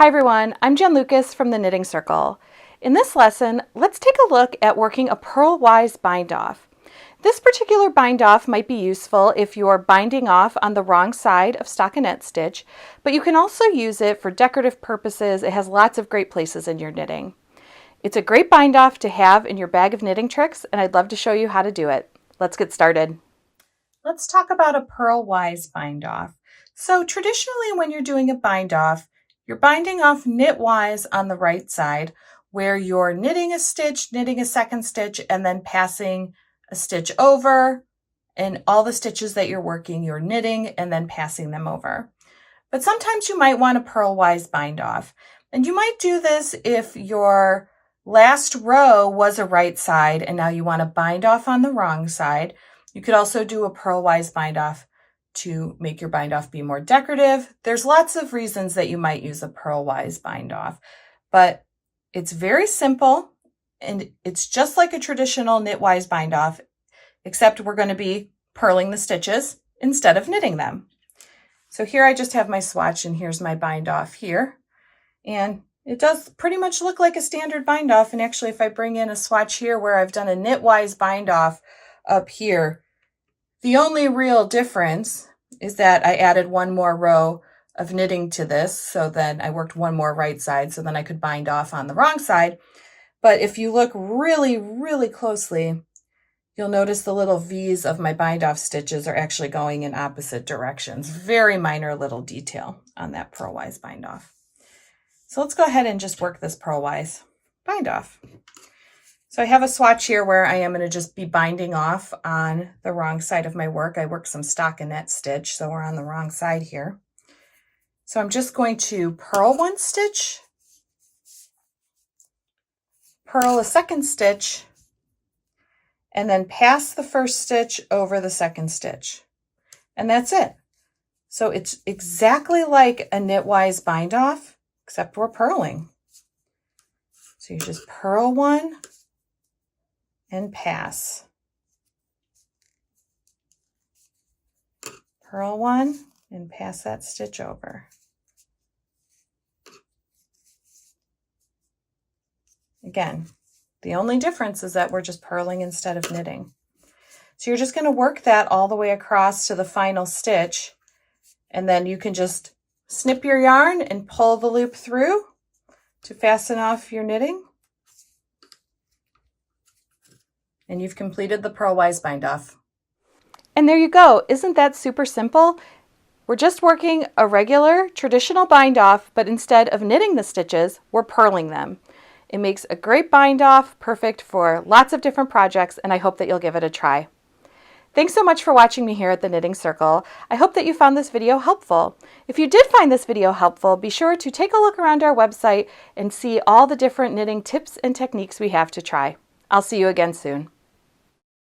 Hi everyone, I'm Jen Lucas from the Knitting Circle. In this lesson, let's take a look at working a Purlwise bind off. This particular bind off might be useful if you're binding off on the wrong side of stockinette stitch, but you can also use it for decorative purposes. It has lots of great places in your knitting. It's a great bind off to have in your bag of knitting tricks, and I'd love to show you how to do it. Let's get started. Let's talk about a Purlwise bind off. So traditionally when you're doing a bind off, you're binding off knitwise on the right side, where you're knitting a stitch, knitting a second stitch, and then passing a stitch over, and all the stitches that you're working, you're knitting and then passing them over. But sometimes you might want a Purlwise bind off, and you might do this if your last row was a right side and now you want to bind off on the wrong side. You could also do a Purlwise bind off to make your bind off be more decorative. There's lots of reasons that you might use a Purlwise bind off, but it's very simple and it's just like a traditional knitwise bind off, except we're going to be purling the stitches instead of knitting them. So here I just have my swatch and here's my bind off here. And it does pretty much look like a standard bind off. And actually, if I bring in a swatch here where I've done a knitwise bind off up here, the only real difference is that I added one more row of knitting to this. So then I worked one more right side, so then I could bind off on the wrong side. But if you look really, really closely, you'll notice the little V's of my bind off stitches are actually going in opposite directions. Very minor little detail on that Purlwise bind off. So let's go ahead and just work this Purlwise bind off. So I have a swatch here where I am going to just be binding off on the wrong side of my work. I worked some stockinette stitch, so we're on the wrong side here. So I'm just going to purl one stitch, purl a second stitch, and then pass the first stitch over the second stitch. And that's it. So it's exactly like a knitwise bind off, except we're purling. So you just purl one and pass. Purl one and pass that stitch over. Again, the only difference is that we're just purling instead of knitting. So you're just going to work that all the way across to the final stitch, and then you can just snip your yarn and pull the loop through to fasten off your knitting. And you've completed the Purlwise bind off. And there you go. Isn't that super simple? We're just working a regular traditional bind off, but instead of knitting the stitches, we're purling them. It makes a great bind off, perfect for lots of different projects, and I hope that you'll give it a try. Thanks so much for watching me here at the Knitting Circle. I hope that you found this video helpful. If you did find this video helpful, be sure to take a look around our website and see all the different knitting tips and techniques we have to try. I'll see you again soon.